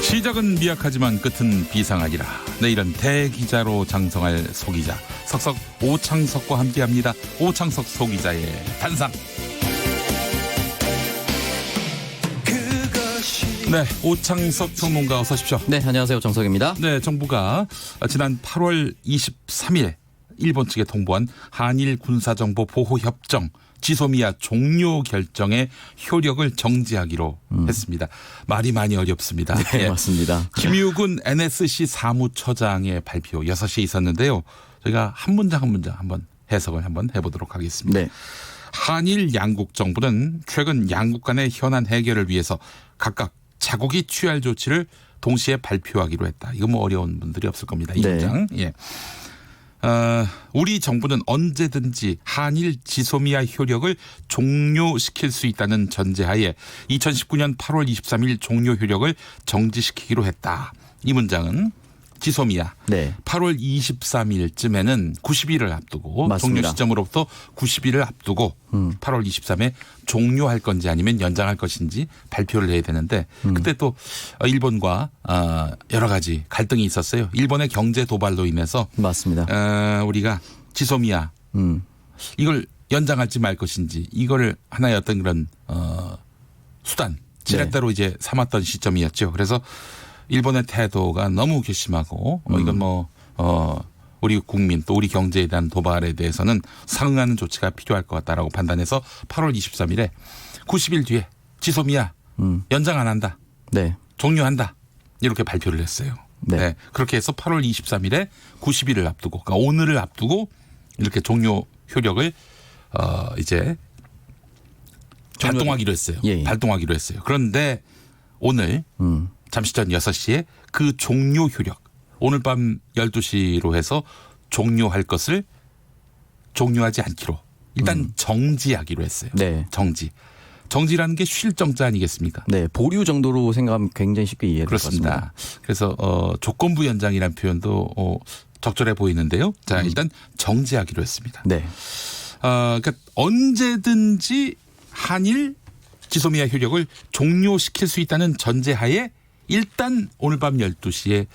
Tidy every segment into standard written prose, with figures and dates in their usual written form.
시작은 미약하지만 끝은 비상하리라. 내일은 대기자로 장성할 소기자 석석 오창석과 함께합니다. 오창석 소기자의 단상. 네, 오창석 평론가 어서 오십시오. 네, 안녕하세요. 정석입니다. 네, 정부가 지난 8월 23일에 일본 측에 통보한 한일 군사정보 보호협정 지소미아 종료 결정의 효력을 정지하기로 했습니다. 말이 많이 어렵습니다. 네, 예. 맞습니다. 김유군 NSC 사무처장의 발표 6시에 있었는데요. 저희가 한 문장 한 문장 한번 해석을 한번 해보도록 하겠습니다. 네. 한일 양국 정부는 최근 양국 간의 현안 해결을 위해서 각각 자국이 취할 조치를 동시에 발표하기로 했다. 이거 뭐 어려운 분들이 없을 겁니다. 이 네. 문장. 예. 우리 정부는 언제든지 한일 지소미아 효력을 종료시킬 수 있다는 전제하에 2019년 8월 23일 종료 효력을 정지시키기로 했다. 이 문장은 지소미아 네. 8월 23일쯤에는 90일을 앞두고 맞습니다. 종료 시점으로부터 90일을 앞두고 8월 23일에 종료할 건지 아니면 연장할 것인지 발표를 해야 되는데 그때 또 일본과 여러 가지 갈등이 있었어요. 일본의 경제 도발로 인해서 맞습니다. 우리가 지소미아 이걸 연장할지 말 것인지 이걸 하나의 어떤 그런 수단 지렛대로 이제 삼았던 시점이었죠. 그래서 일본의 태도가 너무 괘씸하고 이건 우리 국민 또 우리 경제에 대한 도발에 대해서는 상응하는 조치가 필요할 것 같다라고 판단해서 8월 23일에 90일 뒤에 지소미아 연장 안 한다. 네. 종료한다. 이렇게 발표를 했어요. 네. 네. 그렇게 해서 8월 23일에 90일을 앞두고 그러니까 오늘을 앞두고 이렇게 종료 효력을 이제 발동하기로 했어요. 예. 발동하기로 했어요. 그런데 오늘 잠시 전 6시에 그 종료 효력 오늘 밤 12시로 해서 종료할 것을 종료하지 않기로 일단 정지하기로 했어요. 네. 정지라는 게 쉴 정자 아니겠습니까? 네. 보류 정도로 생각하면 굉장히 쉽게 이해될 것 같습니다. 그렇습니다. 그래서 조건부 연장이라는 표현도 적절해 보이는데요. 자, 일단 정지하기로 했습니다. 네. 그러니까 언제든지 한일 지소미아 효력을 종료시킬 수 있다는 전제하에 일단 오늘 밤 12시에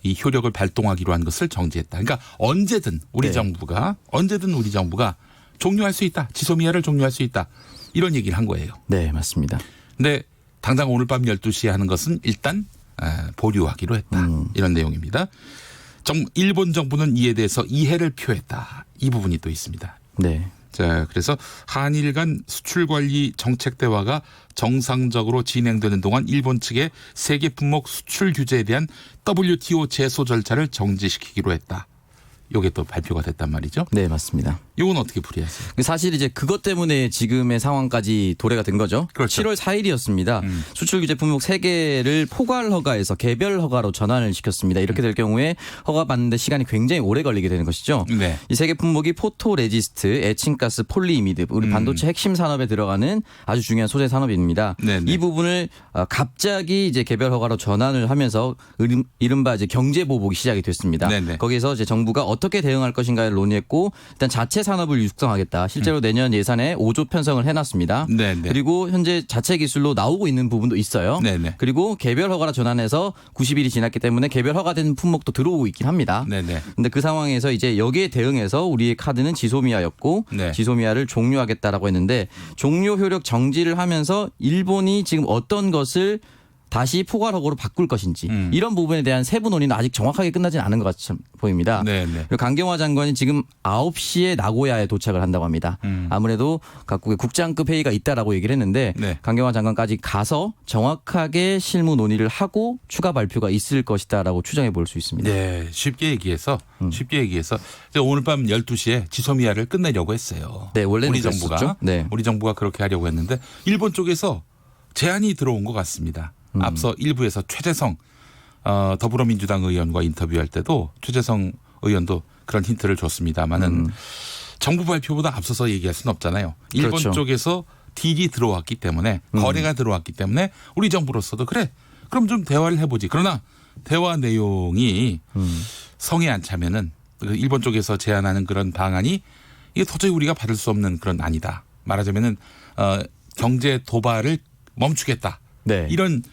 이 효력을 발동하기로 한 것을 정지했다. 그러니까 언제든 우리 네. 정부가 종료할 수 있다. 지소미아를 종료할 수 있다. 이런 얘기를 한 거예요. 네, 맞습니다. 근데 당장 오늘 밤 12시에 하는 것은 일단 보류하기로 했다. 이런 내용입니다. 일본 정부는 이에 대해서 이해를 표했다. 이 부분이 또 있습니다. 네. 자, 그래서 한일 간 수출 관리 정책 대화가 정상적으로 진행되는 동안 일본 측의 세계 품목 수출 규제에 대한 WTO 제소 절차를 정지시키기로 했다. 이게 또 발표가 됐단 말이죠. 네, 맞습니다. 이건 어떻게 풀이하세요? 사실 이제 그것 때문에 지금의 상황까지 도래가 된 거죠. 그렇죠. 7월 4일이었습니다. 수출 규제 품목 3개를 포괄 허가에서 개별 허가로 전환을 시켰습니다. 이렇게 될 경우에 허가 받는데 시간이 굉장히 오래 걸리게 되는 것이죠. 네. 이 3개 품목이 포토레지스트, 에칭가스, 폴리이미드, 우리 반도체 핵심 산업에 들어가는 아주 중요한 소재 산업입니다. 네네. 이 부분을 갑자기 이제 개별 허가로 전환을 하면서 이른바 이제 경제 보복이 시작이 됐습니다. 네네. 거기에서 이제 정부가 어떻게 대응할 것인가를 논의했고 일단 자체 산업을 육성하겠다. 실제로 내년 예산에 5조 편성을 해놨습니다. 네네. 그리고 현재 자체 기술로 나오고 있는 부분도 있어요. 네네. 그리고 개별 허가로 전환해서 90일이 지났기 때문에 개별 허가된 품목도 들어오고 있긴 합니다. 네네. 근데 그 상황에서 이제 여기에 대응해서 우리의 카드는 지소미아였고 네. 지소미아를 종료하겠다라고 했는데 종료 효력 정지를 하면서 일본이 지금 어떤 것을 다시 포괄허가로 바꿀 것인지 이런 부분에 대한 세부 논의는 아직 정확하게 끝나진 않은 것 같이 보입니다. 네네. 그리고 강경화 장관이 지금 9시에 나고야에 도착을 한다고 합니다. 아무래도 각국의 국장급 회의가 있다라고 얘기를 했는데 네. 강경화 장관까지 가서 정확하게 실무 논의를 하고 추가 발표가 있을 것이다라고 추정해 볼 수 있습니다. 네, 쉽게 얘기해서 이제 오늘 밤 12시에 지소미아를 끝내려고 했어요. 네, 원래는 우리 정부가 그랬었죠. 네. 우리 정부가 그렇게 하려고 했는데 일본 쪽에서 제안이 들어온 것 같습니다. 앞서 일부에서 최재성 더불어민주당 의원과 인터뷰할 때도 최재성 의원도 그런 힌트를 줬습니다만은 정부 발표보다 앞서서 얘기할 수는 없잖아요. 일본 그렇죠. 쪽에서 딜이 들어왔기 때문에 거래가 들어왔기 때문에 우리 정부로서도 그래 그럼 좀 대화를 해보지. 그러나 대화 내용이 성에 안 차면은 일본 쪽에서 제안하는 그런 방안이 이게 도저히 우리가 받을 수 없는 그런 안이다. 말하자면은 경제 도발을 멈추겠다. 네. 이런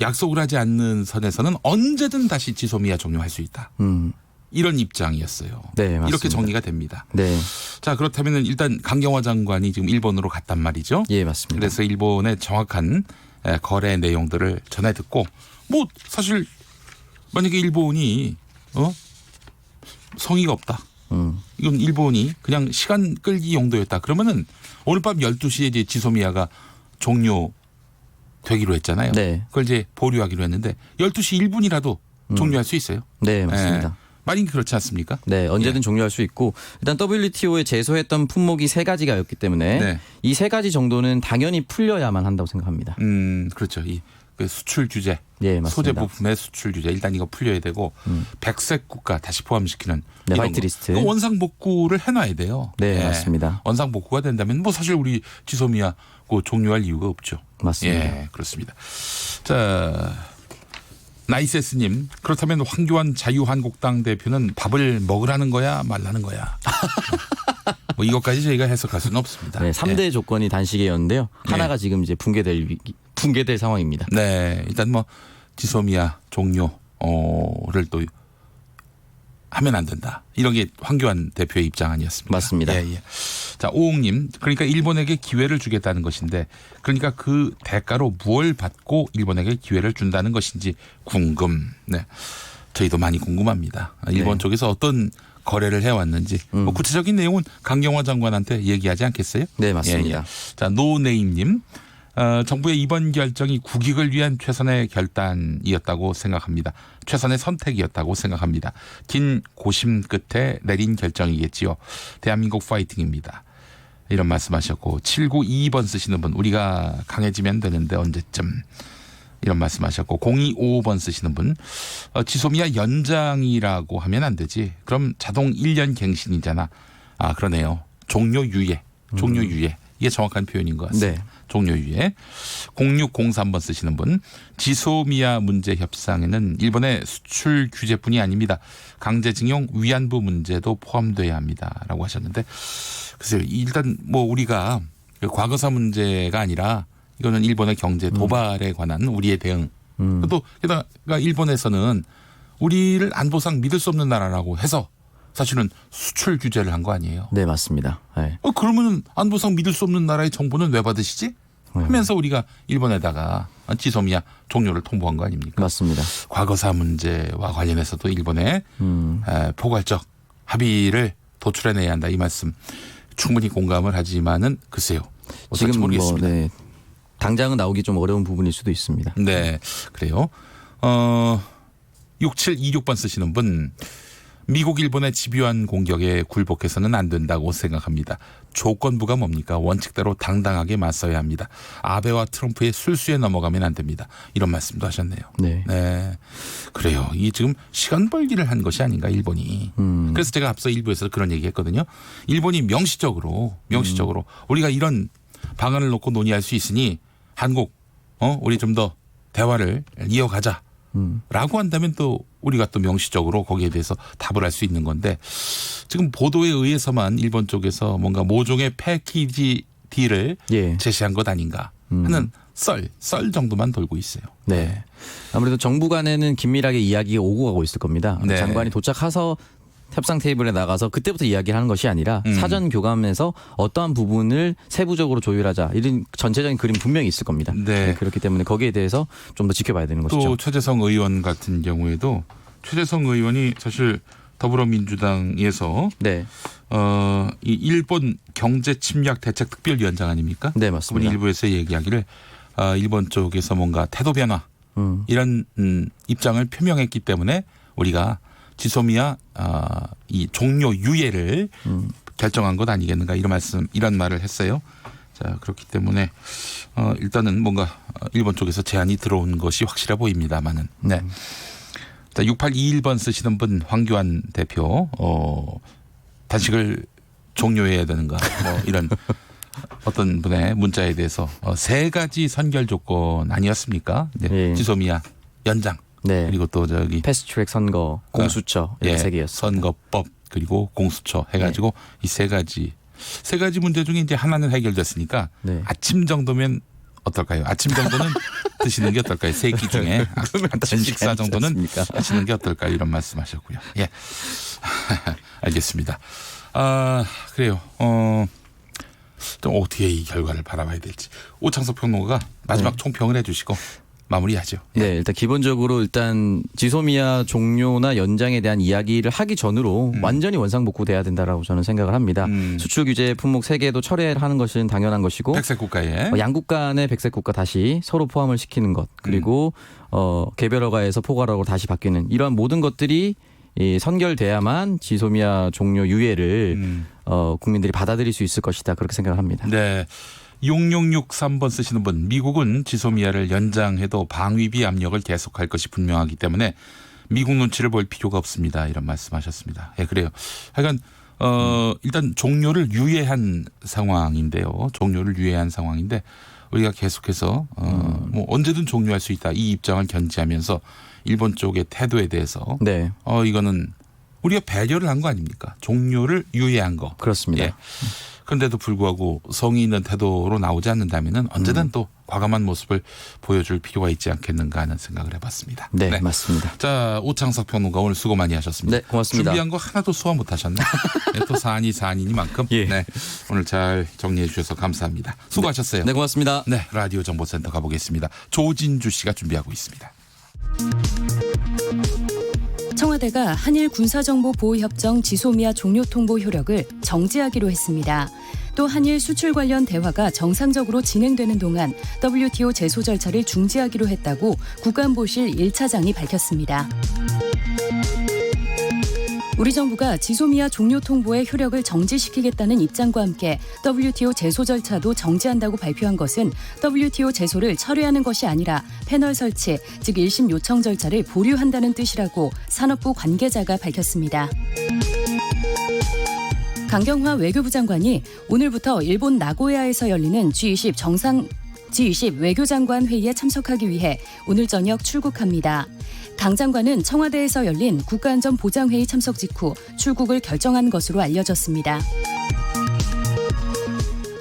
약속을 하지 않는 선에서는 언제든 다시 지소미아 종료할 수 있다. 이런 입장이었어요. 네, 맞습니다. 이렇게 정리가 됩니다. 네. 자, 그렇다면 일단 강경화 장관이 지금 일본으로 갔단 말이죠. 예, 맞습니다. 그래서 일본의 정확한 거래 내용들을 전해 듣고 뭐 사실 만약에 일본이 성의가 없다. 이건 일본이 그냥 시간 끌기 용도였다. 그러면은 오늘 밤 12시에 이제 지소미아가 종료되기로 했잖아요. 네. 그걸 이제 보류하기로 했는데 12시 1분이라도 종료할 수 있어요. 네, 맞습니다. 많이 그렇지 않습니까? 네, 언제든 종료할 수 있고 일단 WTO에 제소했던 품목이 3가지가였기 때문에 네. 이 3가지 정도는 당연히 풀려야만 한다고 생각합니다. 그렇죠. 그 수출 규제, 예, 맞습니다. 소재 부품의 수출 규제 일단 이거 풀려야 되고 백색 국가 다시 포함시키는 네, 이런 화이트리스트. 거. 원상 복구를 해놔야 돼요. 네, 예. 맞습니다. 원상 복구가 된다면 뭐 사실 우리 지소미아 그 종료할 이유가 없죠. 맞습니다. 예, 그렇습니다. 자, 나이세스님 그렇다면 황교안 자유한국당 대표는 밥을 먹으라는 거야 말라는 거야. 뭐 이것까지 저희가 해석할 수는 없습니다. 네, 3대 예. 조건이 단식이었는데요. 하나가 지금 이제 붕괴될 상황입니다. 네, 일단 뭐 지소미아 종료를 또 하면 안 된다. 이런 게 황교안 대표의 입장 아니었습니까? 맞습니다. 예, 예. 자, 오옥님, 그러니까 일본에게 기회를 주겠다는 것인데, 그러니까 그 대가로 무엇을 받고 일본에게 기회를 준다는 것인지 궁금. 네, 저희도 많이 궁금합니다. 일본 네. 쪽에서 어떤 거래를 해왔는지 뭐 구체적인 내용은 강경화 장관한테 얘기하지 않겠어요? 네, 맞습니다. 예, 예. 자, 노네임님. 정부의 이번 결정이 국익을 위한 최선의 결단이었다고 생각합니다. 최선의 선택이었다고 생각합니다. 긴 고심 끝에 내린 결정이겠지요. 대한민국 파이팅입니다. 이런 말씀하셨고 7922번 쓰시는 분 우리가 강해지면 되는데 언제쯤 이런 말씀하셨고 0255번 쓰시는 분 지소미아 연장이라고 하면 안 되지. 그럼 자동 1년 갱신이잖아. 아 그러네요. 종료유예. 종료유예. 이게 정확한 표현인 것 같습니다. 네. 종료유예. 0603번 쓰시는 분. 지소미아 문제 협상에는 일본의 수출 규제뿐이 아닙니다. 강제징용 위안부 문제도 포함돼야 합니다라고 하셨는데 글쎄요. 일단 뭐 우리가 과거사 문제가 아니라 이거는 일본의 경제 도발에 관한 우리의 대응. 또 게다가 일본에서는 우리를 안보상 믿을 수 없는 나라라고 해서 사실은 수출 규제를 한 거 아니에요. 네, 맞습니다. 네. 그러면 안보상 믿을 수 없는 나라의 정보는 왜 받으시지? 하면서 우리가 일본에다가 지소미아 종료를 통보한 거 아닙니까? 맞습니다. 과거사 문제와 관련해서도 일본에 포괄적 합의를 도출해내야 한다 이 말씀 충분히 공감을 하지만은 글쎄요. 어떨지 지금 모르겠습니다. 뭐 네. 당장은 나오기 좀 어려운 부분일 수도 있습니다. 네, 그래요. 6726번 쓰시는 분. 미국 일본의 집요한 공격에 굴복해서는 안 된다고 생각합니다. 조건부가 뭡니까? 원칙대로 당당하게 맞서야 합니다. 아베와 트럼프의 술수에 넘어가면 안 됩니다. 이런 말씀도 하셨네요. 네. 네, 그래요. 이 지금 시간 벌기를 한 것이 아닌가 일본이. 그래서 제가 앞서 일부에서 그런 얘기했거든요. 일본이 명시적으로 우리가 이런 방안을 놓고 논의할 수 있으니 한국 우리 좀 더 대화를 이어가자. 라고 한다면 또 우리가 또 명시적으로 거기에 대해서 답을 할 수 있는 건데 지금 보도에 의해서만 일본 쪽에서 뭔가 모종의 패키지 딜을 예. 제시한 것 아닌가 하는 썰 정도만 돌고 있어요. 네. 아무래도 정부 간에는 긴밀하게 이야기가 오고 가고 있을 겁니다. 네. 장관이 도착해서 협상 테이블에 나가서 그때부터 이야기를 하는 것이 아니라 사전 교감에서 어떠한 부분을 세부적으로 조율하자 이런 전체적인 그림 분명히 있을 겁니다. 네. 그렇기 때문에 거기에 대해서 좀 더 지켜봐야 되는 또 것이죠. 최재성 의원 같은 경우에도 최재성 의원이 사실 더불어민주당에서 네. 이 일본 경제 침략 대책 특별위원장 아닙니까? 네, 그분이 맞습니다. 일부에서 얘기하기를 일본 쪽에서 뭔가 태도 변화 이런 입장을 표명했기 때문에 우리가 지소미아 이 종료 유예를 결정한 것 아니겠는가 이런 말을 했어요. 자 그렇기 때문에 일단은 뭔가 일본 쪽에서 제안이 들어온 것이 확실해 보입니다만은. 네. 자 6821번 쓰시는 분 황교안 대표 단식을 종료해야 되는가 뭐 이런 어떤 분의 문자에 대해서 3가지 선결 조건 아니었습니까? 네. 예. 지소미아 연장. 네. 그리고 또 저기 패스트트랙 선거, 공수처 이렇게 3개였습니다. 선거법 그리고 공수처 해가지고 이 3가지 문제 중에 이제 하나는 해결됐으니까 네. 아침 정도면 어떨까요? 아침 정도는 드시는 게 어떨까요? 세 끼 중에 아침 식사 정도는 않습니까? 하시는 게 어떨까요? 이런 말씀하셨고요. 예, 알겠습니다. 그래요. 좀 어떻게 이 결과를 바라봐야 될지 오창석 평론가가 마지막 총평을 해주시고 마무리하죠. 네, 일단 기본적으로 지소미아 종료나 연장에 대한 이야기를 하기 전으로 완전히 원상복구돼야 된다라고 저는 생각을 합니다. 수출 규제 품목 3개도 철회하는 것은 당연한 것이고 백색 국가에 양국 간의 백색 국가 다시 서로 포함을 시키는 것 그리고 개별 허가에서 포괄허가로 다시 바뀌는 이러한 모든 것들이 선결돼야만 지소미아 종료 유예를 국민들이 받아들일 수 있을 것이다 그렇게 생각을 합니다. 네. 6663번 쓰시는 분, 미국은 지소미아를 연장해도 방위비 압력을 계속할 것이 분명하기 때문에 미국 눈치를 볼 필요가 없습니다. 이런 말씀하셨습니다. 예, 그래요. 하여간 일단 종료를 유예한 상황인데요. 종료를 유예한 상황인데 우리가 계속해서 뭐 언제든 종료할 수 있다 이 입장을 견지하면서 일본 쪽의 태도에 대해서 네, 이거는 우리가 배려를 한 거 아닙니까? 종료를 유예한 거. 그렇습니다. 예. 그런데도 불구하고 성의 있는 태도로 나오지 않는다면은 언제든 또 과감한 모습을 보여줄 필요가 있지 않겠는가 하는 생각을 해봤습니다. 네, 맞습니다. 자, 오창석 평론가 오늘 수고 많이 하셨습니다. 네, 고맙습니다. 준비한 거 하나도 소화 못 하셨네. 네, 또 사안이니만큼. 예. 네, 오늘 잘 정리해 주셔서 감사합니다. 수고하셨어요. 네, 고맙습니다. 네, 라디오 정보센터 가보겠습니다. 조진주 씨가 준비하고 있습니다. 청와대가 한일 군사정보보호협정 지소미아 종료 통보 효력을 정지하기로 했습니다. 또 한일 수출 관련 대화가 정상적으로 진행되는 동안 WTO 제소 절차를 중지하기로 했다고 국가안보실 1차장이 밝혔습니다. 우리 정부가 지소미아 종료 통보의 효력을 정지시키겠다는 입장과 함께 WTO 제소 절차도 정지한다고 발표한 것은 WTO 제소를 철회하는 것이 아니라 패널 설치, 즉 1심 요청 절차를 보류한다는 뜻이라고 산업부 관계자가 밝혔습니다. 강경화 외교부 장관이 오늘부터 일본 나고야에서 열리는 G20 외교장관 회의에 참석하기 위해 오늘 저녁 출국합니다. 강 장관은 청와대에서 열린 국가안전보장회의 참석 직후 출국을 결정한 것으로 알려졌습니다.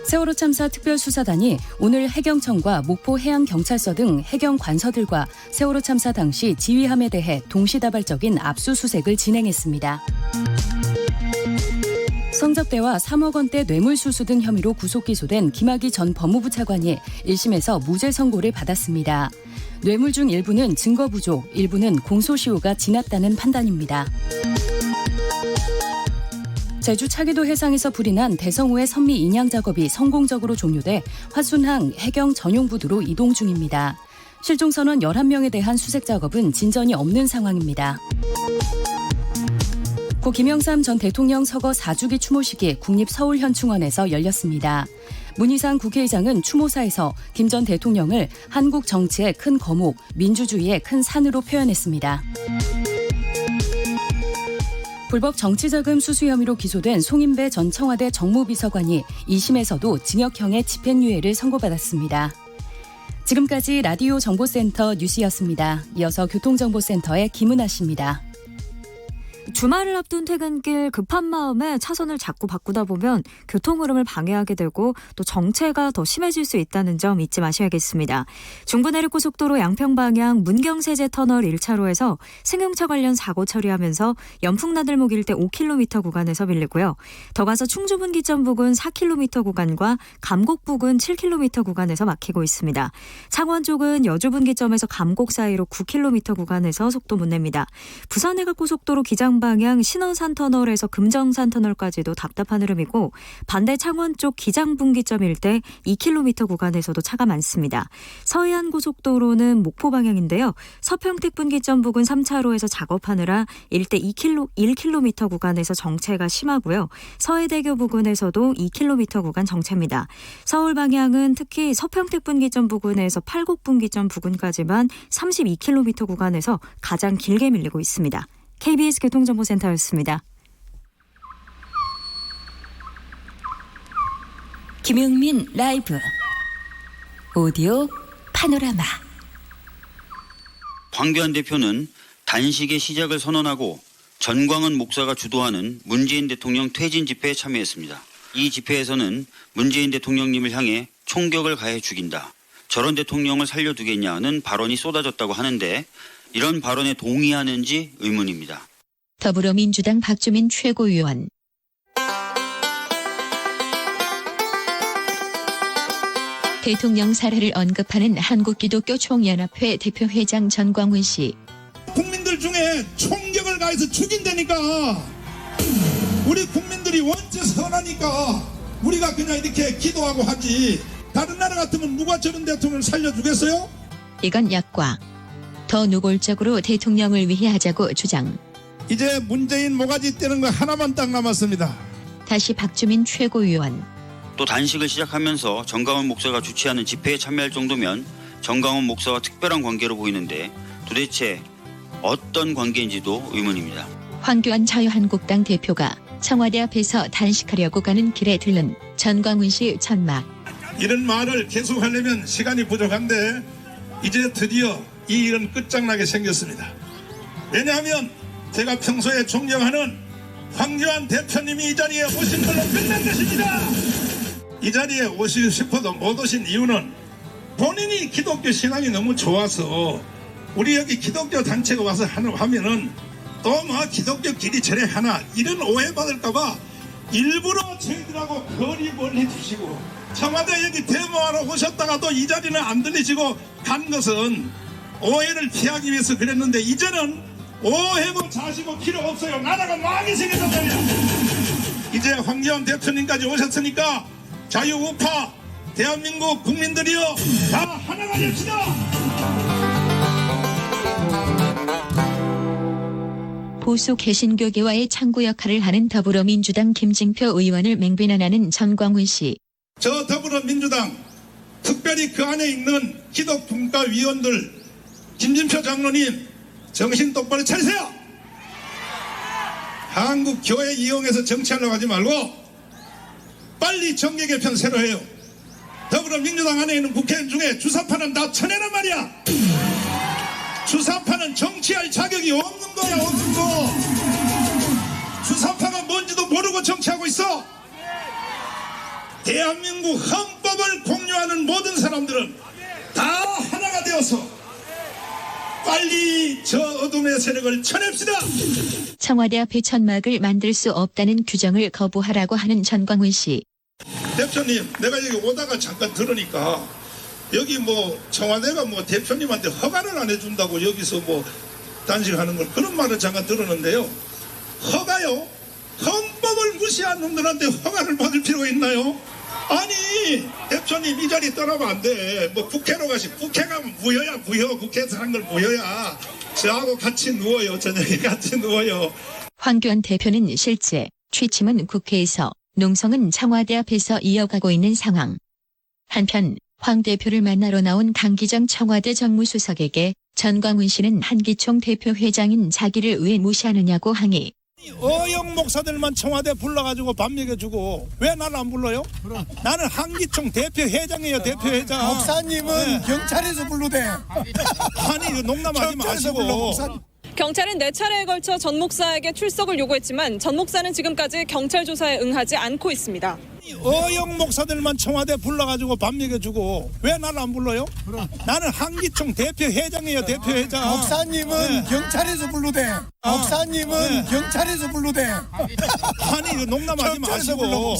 세월호 참사 특별수사단이 오늘 해경청과 목포해양경찰서 등 해경관서들과 세월호 참사 당시 지휘함에 대해 동시다발적인 압수수색을 진행했습니다. 성접대와 3억 원대 뇌물수수 등 혐의로 구속 기소된 김학의 전 법무부 차관이 1심에서 무죄 선고를 받았습니다. 뇌물 중 일부는 증거 부족, 일부는 공소시효가 지났다는 판단입니다. 제주 차기도 해상에서 불이 난 대성호의 선미 인양 작업이 성공적으로 종료돼 화순항 해경 전용부두로 이동 중입니다. 실종 선원 11명에 대한 수색 작업은 진전이 없는 상황입니다. 고 김영삼 전 대통령 서거 4주기 추모식이 국립서울현충원에서 열렸습니다. 문희상 국회의장은 추모사에서 김 전 대통령을 한국 정치의 큰 거목, 민주주의의 큰 산으로 표현했습니다. 불법 정치자금 수수 혐의로 기소된 송인배 전 청와대 정무비서관이 2심에서도 징역형의 집행유예를 선고받았습니다. 지금까지 라디오 정보센터 뉴스였습니다. 이어서 교통정보센터의 김은아 씨입니다. 주말을 앞둔 퇴근길 급한 마음에 차선을 자꾸 바꾸다 보면 교통 흐름을 방해하게 되고 또 정체가 더 심해질 수 있다는 점 잊지 마셔야겠습니다. 중부내륙고속도로 양평방향 문경세제터널 1차로에서 승용차 관련 사고 처리하면서 연풍나들목 일대 5km 구간에서 밀리고요. 더 가서 충주분기점 부근 4km 구간과 감곡 부근 7km 구간에서 막히고 있습니다. 창원 쪽은 여주분기점에서 감곡 사이로 9km 구간에서 속도 못 냅니다. 부산해갑고속도로 기장 방향 신원산터널에서 금정산터널까지도 답답한 흐름이고 반대 창원 쪽 기장분기점 일대 2km 구간에서도 차가 많습니다. 서해안고속도로는 목포 방향인데요. 서평택분기점 부근 3차로에서 작업하느라 일대 1km 구간에서 정체가 심하고요. 서해대교 부근에서도 2km 구간 정체입니다. 서울 방향은 특히 서평택분기점 부근에서 팔곡분기점 부근까지만 32km 구간에서 가장 길게 밀리고 있습니다. KBS 교통정보센터였습니다. 김용민 라이브 오디오 파노라마. 황교안 대표는 단식의 시작을 선언하고 전광훈 목사가 주도하는 문재인 대통령 퇴진 집회에 참여했습니다. 이 집회에서는 문재인 대통령님을 향해 총격을 가해 죽인다, 저런 대통령을 살려두겠냐는 발언이 쏟아졌다고 하는데 이런 발언에 동의하는지 의문입니다. 더불어민주당 박주민 최고위원. 대통령 사례를 언급하는 한국기독교총연합회 대표회장 전광훈 씨. 국민들 중에 총격을 가해서 죽인다니까. 우리 국민들이 원체 선하니까 우리가 그냥 이렇게 기도하고 하지. 다른 나라 같으면 누가 저런 대통령을 살려주겠어요? 이건 약과. 더 노골적으로 대통령을 위해 하자고 주장. 이제 문재인 모가지 떼는 거 하나만 딱 남았습니다. 다시 박주민 최고위원. 또 단식을 시작하면서 정강훈 목사가 주최하는 집회에 참여할 정도면 정강훈 목사와 특별한 관계로 보이는데 도대체 어떤 관계인지도 의문입니다. 황교안 자유한국당 대표가 청와대 앞에서 단식하려고 가는 길에 들른 전광훈 씨 천막. 이런 말을 계속하려면 시간이 부족한데 이제 드디어 이 일은 끝장나게 생겼습니다. 왜냐하면 제가 평소에 존경하는 황교안 대표님이 이 자리에 오신 걸로 끝난 것입니다. 이 자리에 오시고 싶어도 못 오신 이유는 본인이 기독교 신앙이 너무 좋아서 우리 여기 기독교 단체가 와서 하면은 또 뭐 기독교 길이 저래 하나 이런 오해받을까봐 일부러 저희들하고 거리 멀리 두시고 청와대 여기 데모하러 오셨다가도 이 자리는 안 들리시고 간 것은 오해를 피하기 위해서 그랬는데 이제는 오해도 자시고 필요 없어요. 나라가 망하게 생겼단 말이야. 이제 황교안 대표님까지 오셨으니까 자유우파 대한민국 국민들이여 다 하나가 됩시다. 보수 개신교계와의 창구 역할을 하는 더불어민주당 김진표 의원을 맹비난하는 전광훈 씨. 저 더불어민주당 특별히 그 안에 있는 기독분과위원들 김진표 장로님 정신 똑바로 차리세요. 한국 교회 이용해서 정치하려고 하지 말고 빨리 정계 개편 새로 해요. 더불어민주당 안에 있는 국회의원 중에 주사파는 다 쳐내란 말이야. 주사파는 정치할 자격이 없는 거야. 없는 거. 주사파가 뭔지도 모르고 정치하고 있어. 대한민국 헌법을 공유하는 모든 사람들은 다 하나가 되어서 빨리 저 어둠의 세력을 쳐냅시다. 청와대 앞에 천막을 만들 수 없다는 규정을 거부하라고 하는 전광훈 씨. 대표님, 내가 여기 오다가 잠깐 들으니까 여기 뭐 청와대가 뭐 대표님한테 허가를 안 해준다고 여기서 뭐 단식하는 걸 그런 말을 잠깐 들었는데요. 허가요? 헌법을 무시한 놈들한테 허가를 받을 필요가 있나요? 아니 대표님 이 자리 떠나면 안 돼. 뭐 국회로 가시. 국회가 무효야 무효. 국회에서 한 걸 무효야. 저하고 같이 누워요. 저녁에 같이 누워요. 황교안 대표는 실제 취침은 국회에서 농성은 청와대 앞에서 이어가고 있는 상황. 한편 황 대표를 만나러 나온 강기정 청와대 정무수석에게 전광훈 씨는 한기총 대표회장인 자기를 왜 무시하느냐고 항의. 어영 목사들만 청와대 불러가지고 밥 먹여주고 왜 나를 안 불러요? 나는 한기총 대표회장이에요. 대표회장. 목사님은 경찰에서 불러대. 아니 이거 농담하지 마시고. 경찰은 4차례에 걸쳐 전 목사에게 출석을 요구했지만 전 목사는 지금까지 경찰 조사에 응하지 않고 있습니다. 어영 목사들만 청와대 불러가지고 밥 먹여주고 왜 나를 안 불러요? 나는 한기총 대표회장이에요. 대표회장. 목사님은 경찰에서 불러대. 목사님은 경찰에서 불러대. 아니 이거 농담하지 마시고.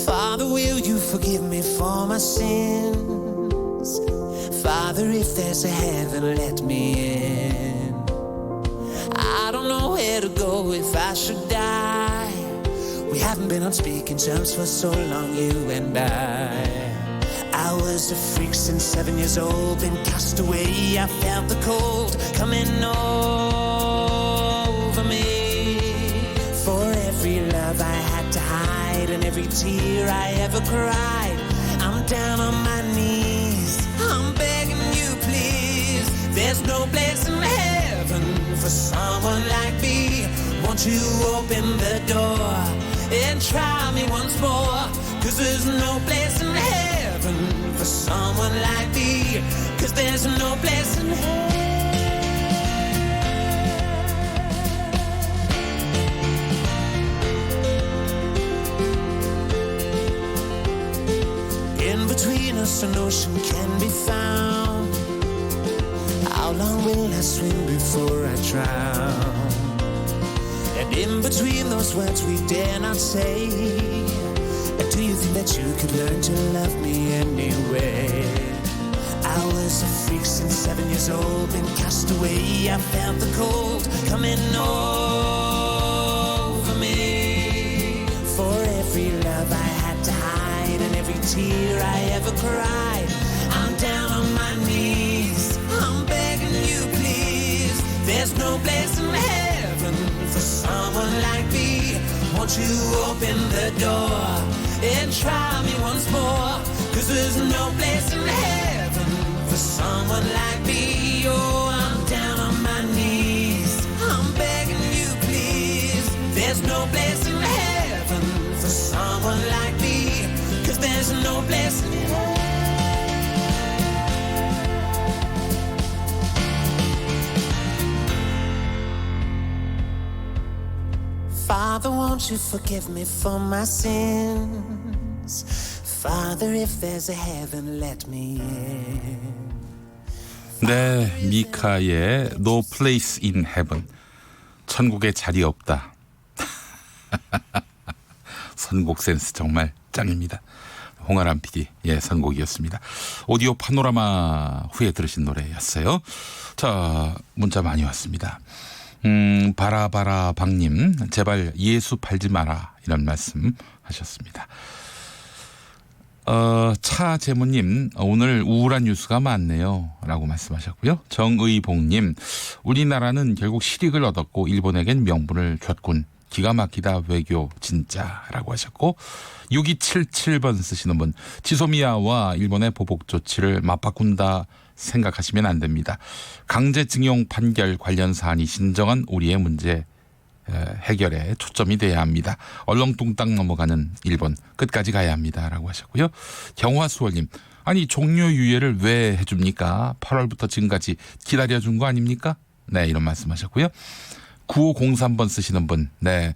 Father, will you forgive me for my sins? Father, if there's a heaven, let me in. I don't know where to go if I should die. We haven't been on speaking terms for so long, you and I was a freak since 7 years old, been cast away. I felt the cold coming over me. For every love I had to hide and every tear I ever cried, I'm down on my knees, I'm begging you please. There's no place in heaven for someone like me. Won't you open the door and try me once more? 'Cause there's no place in heaven for someone like me. 'Cause there's no place in heaven. place an ocean can be found. How long will I swim before I drown? And in between those words we dare not say, do you think that you could learn to love me anyway? I was a freak since 7 years old, been cast away. I felt the cold coming over me. For every love I had to hide and every tear I ever cried, I'm down on my knees, I'm begging you please. There's no place in heaven for someone like me. Won't you open the door and try me once more? 'Cause there's no place in heaven for someone like me. Oh, I'm down on my knees, I'm begging you please. There's no place in heaven for someone like me. 'Cause there's no place in heaven. Father, won't you forgive me for my sins? Father, if there's a heaven, let me in. 네, 미카의 No Place in Heaven. 천국에 자리 없다. 선곡 센스 정말 짱입니다. 홍아람 PD 선곡이었습니다. 오디오 파노라마 후에 들으신 노래였어요. 자, 문자 많이 왔습니다. 바라바라 박님, 제발 예수 팔지 마라, 이런 말씀 하셨습니다. 차재무님, 오늘 우울한 뉴스가 많네요, 라고 말씀하셨고요. 정의봉님, 우리나라는 결국 실익을 얻었고 일본에겐 명분을 줬군. 기가 막히다 외교 진짜, 라고 하셨고, 6277번 쓰시는 분, 지소미아와 일본의 보복 조치를 맞바꾼다 생각하시면 안 됩니다. 강제징용 판결 관련 사안이 진정한 우리의 문제 해결에 초점이 돼야 합니다. 얼렁뚱땅 넘어가는 일본 끝까지 가야 합니다, 라고 하셨고요. 경화수월님, 아니 종료 유예를 왜 해줍니까? 8월부터 지금까지 기다려준 거 아닙니까? 네, 이런 말씀하셨고요. 9503번 쓰시는 분, 네,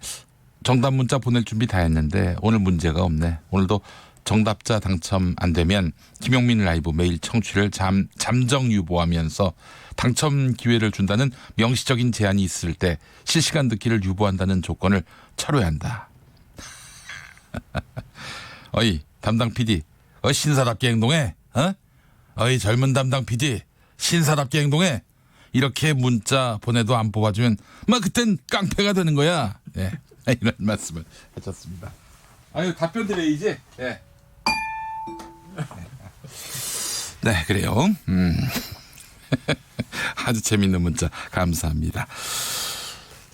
정답 문자 보낼 준비 다 했는데 오늘 문제가 없네. 오늘도 정답자 당첨 안 되면 김용민 라이브 매일 청취를 잠정 유보하면서 당첨 기회를 준다는 명시적인 제한이 있을 때 실시간 듣기를 유보한다는 조건을 철회해야 한다. 어이 담당 PD, 신사답게 행동해. 어이 젊은 담당 PD, 신사답게 행동해. 이렇게 문자 보내도 안 뽑아주면 그땐 깡패가 되는 거야. 네, 이런 말씀을 하셨습니다. 아유, 답변 드려야지. 네. 네, 그래요. 아주 재밌는 문자 감사합니다.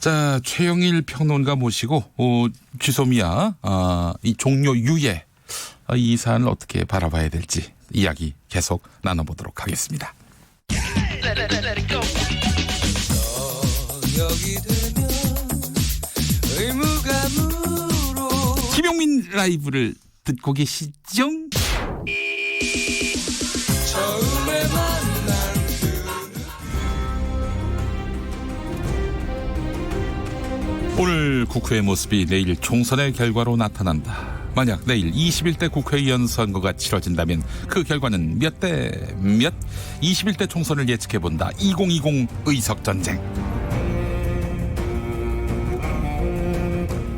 자, 최영일 평론가 모시고 지소미아 이 종료 유예 이 사안을 어떻게 바라봐야 될지 이야기 계속 나눠보도록 하겠습니다. 김용민 라이브를 듣고 계시죠? 오늘 국회의 모습이 내일 총선의 결과로 나타난다. 만약 내일 21대 국회의원 선거가 치러진다면 그 결과는 몇 대 몇? 21대 총선을 예측해본다. 2020 의석전쟁.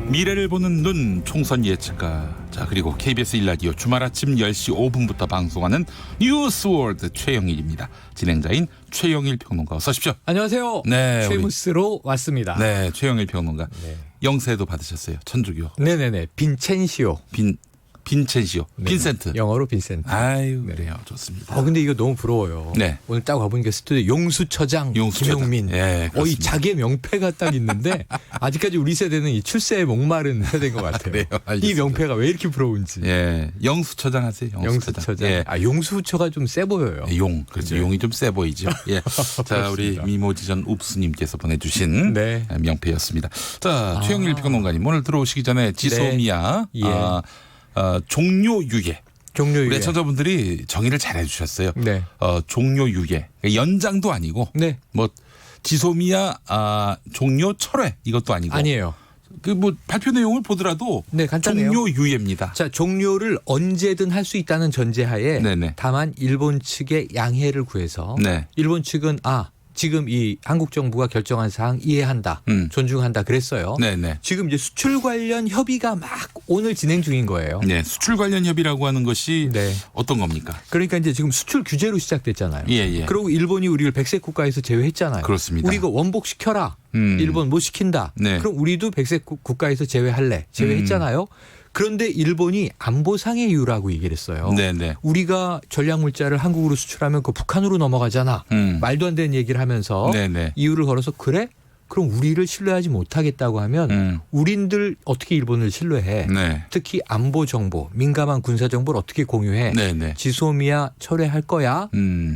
미래를 보는 눈 총선 예측가. 자, 그리고 KBS 1라디오 주말 아침 10시 5분부터 방송하는 뉴스월드 최영일입니다. 진행자인 최영일 평론가 어서 오십시오. 안녕하세요. 네, 최무스로 왔습니다. 네, 최영일 평론가. 네. 영세도 받으셨어요. 천주교. 네네네. 빈첸시오. 빈첸시오. 네. 빈센트. 영어로 빈센트. 아유, 네. 그래요. 좋습니다. 근데 이거 너무 부러워요. 네. 오늘 딱 와보니까 스튜디오 용수처장 김용민. 예, 이 자기의 명패가 딱 있는데 아직까지 우리 세대는 이 출세에 목마른 세대인 것 같아요. 그래요. 이 명패가 왜 이렇게 부러운지. 예, 영수처장 하세요. 영수처장. 예. 용수처가 좀 세 보여요. 용, 그렇죠. 네. 용이 좀 세 보이죠. 예. 자, 우리 미모지전 읍수님께서 보내주신 네. 명패였습니다. 자, 최영일 평론가님 오늘 들어오시기 전에 지소미아 네. 예. 종료 유예. 종료 유예. 우리 청자분들이 정의를 잘 해주셨어요. 네. 종료 유예. 연장도 아니고. 네. 뭐 지소미아 종료 철회 이것도 아니고. 아니에요. 그 뭐 발표 내용을 보더라도 네, 간단해요. 종료 유예입니다. 자, 종료를 언제든 할 수 있다는 전제하에 네네. 다만 일본 측의 양해를 구해서 네. 일본 측은 지금 이 한국 정부가 결정한 사항 이해한다, 존중한다 그랬어요. 네네. 지금 이제 수출 관련 협의가 막 오늘 진행 중인 거예요. 네, 수출 관련 협의라고 하는 것이 네. 어떤 겁니까? 그러니까 이제 지금 수출 규제로 시작됐잖아요. 예. 그리고 일본이 우리를 백색 국가에서 제외했잖아요. 그렇습니다. 우리가 원복시켜라. 일본 못 시킨다. 네. 그럼 우리도 백색 국가에서 제외할래. 제외했잖아요. 그런데 일본이 안보상의 이유라고 얘기를 했어요. 네네. 우리가 전략물자를 한국으로 수출하면 그 북한으로 넘어가잖아. 말도 안 되는 얘기를 하면서 네네. 이유를 걸어서 그래? 그럼 우리를 신뢰하지 못하겠다고 하면 우린들 어떻게 일본을 신뢰해? 네. 특히 안보 정보, 민감한 군사 정보를 어떻게 공유해? 네네. 지소미아 철회할 거야?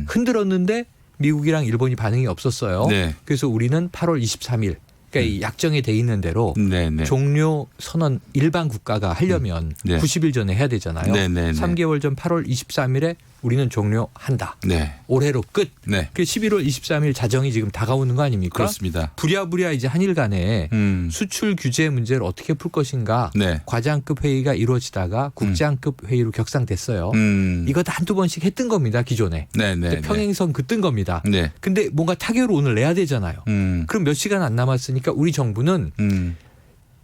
흔들었는데 미국이랑 일본이 반응이 없었어요. 네. 그래서 우리는 8월 23일 그러니까 이 약정에 돼 있는 대로 네네. 종료 선언 일반 국가가 하려면 네. 90일 전에 해야 되잖아요. 네네네. 3개월 전 8월 23일에 우리는 종료한다. 네. 올해로 끝. 네. 그 11월 23일 자정이 지금 다가오는 거 아닙니까? 그렇습니다. 부랴부랴 이제 한일 간에 수출 규제 문제를 어떻게 풀 것인가 네. 과장급 회의가 이루어지다가 국장급 회의로 격상됐어요. 이거 다 한두 번씩 했던 겁니다. 기존에. 네네. 평행선 긋던 겁니다. 네. 근데 뭔가 타결을 오늘 내야 되잖아요. 그럼 몇 시간 안 남았으니까 우리 정부는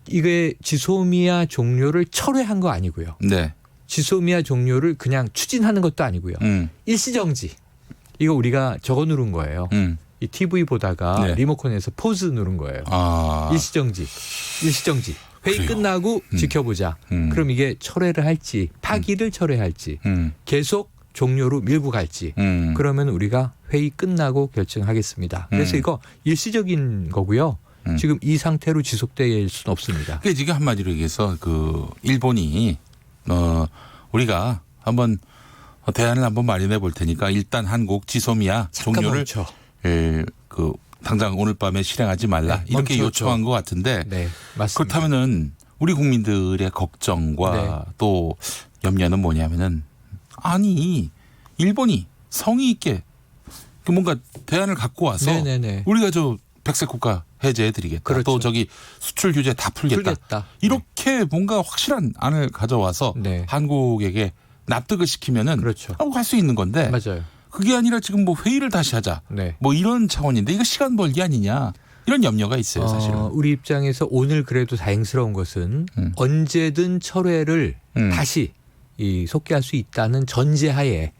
이게 지소미아 종료를 철회한 거 아니고요. 네. 지소미아 종료를 그냥 추진하는 것도 아니고요. 일시정지. 이거 우리가 적어 누른 거예요. 이 TV 보다가 네. 리모컨에서 포즈 누른 거예요. 일시정지. 회의 그래요. 끝나고 지켜보자. 그럼 이게 철회를 할지 파기를 철회할지 계속 종료로 밀고 갈지 그러면 우리가 회의 끝나고 결정하겠습니다. 그래서 이거 일시적인 거고요. 지금 이 상태로 지속될 수는 없습니다. 그게 지금 한마디로 얘기해서 그 일본이 우리가 한번 대안을 한번 마련해 볼 테니까 일단 한국 지소미아 종료를 그 당장 오늘 밤에 실행하지 말라 네, 이렇게 멈췄죠. 요청한 것 같은데 네, 맞습니다. 그렇다면은 우리 국민들의 걱정과 네. 또 염려는 뭐냐면은 아니 일본이 성의 있게 뭔가 대안을 갖고 와서 네네네. 우리가 저 백색 국가 해제해드리겠다. 그렇죠. 또 저기 수출 규제 다 풀겠다. 이렇게 뭔가 확실한 안을 가져와서 네. 한국에게 납득을 시키면은 그렇죠. 할 수 있는 건데 맞아요. 그게 아니라 지금 뭐 회의를 다시 하자. 네. 뭐 이런 차원인데 이거 시간 벌기 아니냐. 이런 염려가 있어요, 사실은. 우리 입장에서 오늘 그래도 다행스러운 것은 언제든 철회를 다시 속개할 수 있다는 전제하에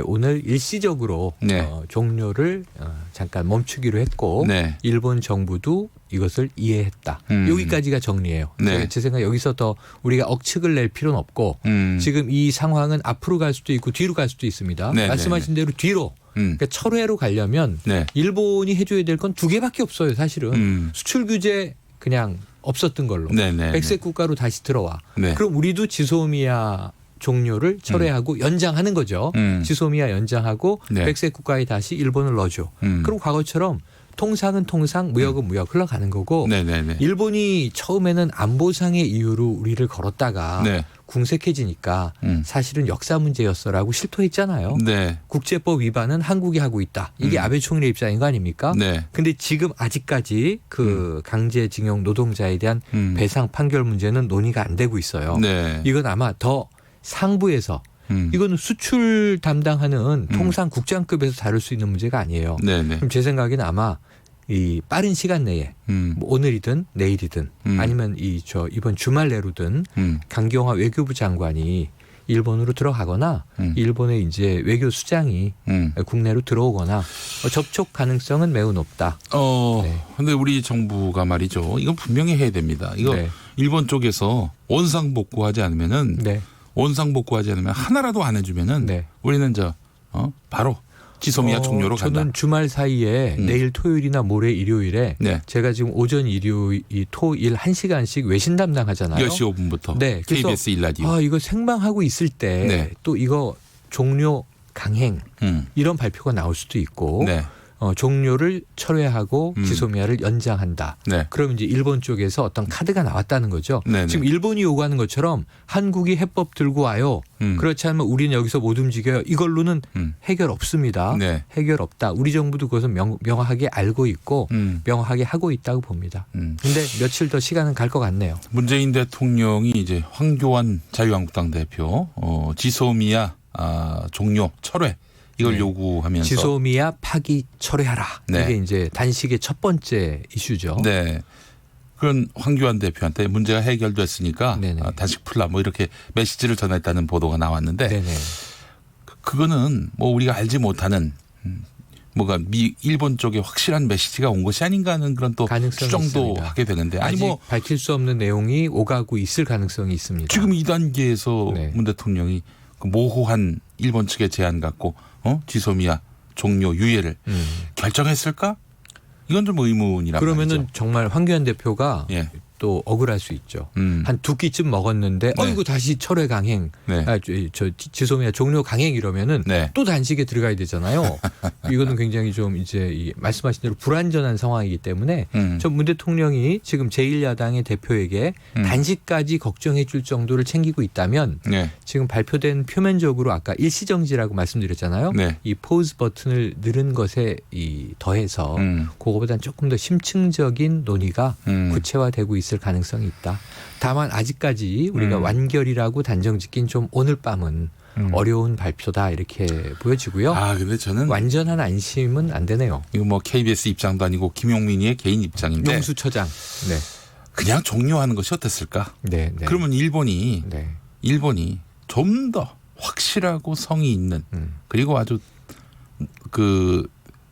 오늘 일시적으로 네. 종료를 잠깐 멈추기로 했고 네. 일본 정부도 이것을 이해했다. 여기까지가 정리예요. 네. 제 생각에 여기서 더 우리가 억측을 낼 필요는 없고 지금 이 상황은 앞으로 갈 수도 있고 뒤로 갈 수도 있습니다. 네, 말씀하신 대로 뒤로 그러니까 철회로 가려면 네. 일본이 해줘야 될 건 두 개밖에 없어요. 사실은 수출 규제 그냥 없었던 걸로 네네. 백색 국가로 다시 들어와. 네. 그럼 우리도 지소미아 종료를 철회하고 연장하는 거죠. 지소미아 연장하고 네. 백색 국가에 다시 일본을 넣어줘. 그럼 과거처럼 통상은 통상, 무역은 무역 흘러가는 거고 네네네. 일본이 처음에는 안보상의 이유로 우리를 걸었다가 네. 궁색해지니까 사실은 역사 문제였어라고 실토했잖아요. 네. 국제법 위반은 한국이 하고 있다. 이게 아베 총리 입장인 거 아닙니까? 네. 근데 지금 아직까지 그 강제징용 노동자에 대한 배상 판결 문제는 논의가 안 되고 있어요. 네. 이건 아마 더 상부에서 이거는 수출 담당하는 통상 국장급에서 다룰 수 있는 문제가 아니에요. 네네. 그럼 제 생각에는 아마 이 빠른 시간 내에 뭐 오늘이든 내일이든 아니면 이번 주말 내로든 강경화 외교부 장관이 일본으로 들어가거나 일본의 이제 외교 수장이 국내로 들어오거나 접촉 가능성은 매우 높다. 네. 근데 우리 정부가 말이죠. 이건 분명히 해야 됩니다. 이거 네. 일본 쪽에서 원상복구하지 않으면은 네. 원상복구하지 않으면 하나라도 안 해주면은 네. 우리는 바로 지소미아 종료로 간다. 저는 주말 사이에 내일 토요일이나 모레 일요일에 네. 제가 지금 오전 토일 1시간씩 외신 담당하잖아요. 10시 5분부터 네. 그래서 KBS 일라디오. 이거 생방하고 있을 때 또 네. 이거 종료 강행 이런 발표가 나올 수도 있고 네. 종료를 철회하고 지소미아를 연장한다. 네. 그럼 이제 일본 쪽에서 어떤 카드가 나왔다는 거죠. 네네. 지금 일본이 요구하는 것처럼 한국이 해법 들고 와요. 그렇지 않으면 우리는 여기서 못 움직여요. 이걸로는 해결 없습니다. 네. 해결 없다. 우리 정부도 그것은 명확하게 알고 있고 명확하게 하고 있다고 봅니다. 근데 며칠 더 시간은 갈 것 같네요. 문재인 대통령이 이제 황교안 자유한국당 대표 지소미아 종료 철회 이걸 네. 요구하면서 지소미아 파기 철회하라. 네. 이게 이제 단식의 첫 번째 이슈죠. 네. 그런 황교안 대표한테 문제가 해결됐으니까 네네. 단식 풀라 뭐 이렇게 메시지를 전했다는 보도가 나왔는데 네네. 그거는 뭐 우리가 알지 못하는 뭐가 일본 쪽에 확실한 메시지가 온 것이 아닌가 하는 그런 또 가능성이 추정도 있습니다. 하게 되는데 아니 아직 뭐 밝힐 수 없는 내용이 오가고 있을 가능성이 있습니다. 지금 이 단계에서 네. 문 대통령이 그 모호한 일본 측의 제안 갖고 지소미아 종료 유예를 결정했을까? 이건 좀 의문이란 그러면은 말이죠. 정말 황교안 대표가 예. 또 억울할 수 있죠. 한 두 끼쯤 먹었는데 네. 어이구 다시 철회 강행, 네. 저 지소미아 종료 강행 이러면은 네. 또 단식에 들어가야 되잖아요. 이거는 굉장히 좀 이제 말씀하신 대로 불안전한 상황이기 때문에 전 문 대통령이 지금 제1야당의 대표에게 단식까지 걱정해 줄 정도를 챙기고 있다면 네. 지금 발표된 표면적으로 아까 일시정지라고 말씀드렸잖아요. 네. 이 포즈 버튼을 누른 것에 더해서 그거보다는 조금 더 심층적인 논의가 구체화되고 있을 가능성이 있다. 다만 아직까지 우리가 완결이라고 단정짓긴 좀 오늘 밤은 어려운 발표다 이렇게 보여지고요. 근데 저는 완전한 안심은 안 되네요. 이거 뭐 KBS 입장도 아니고 김용민이의 개인 입장인데 용수처장. 네. 그냥 종료하는 것이 어땠을까? 네. 네. 그러면 일본이 네. 좀 더 확실하고 성의 있는 그리고 아주 그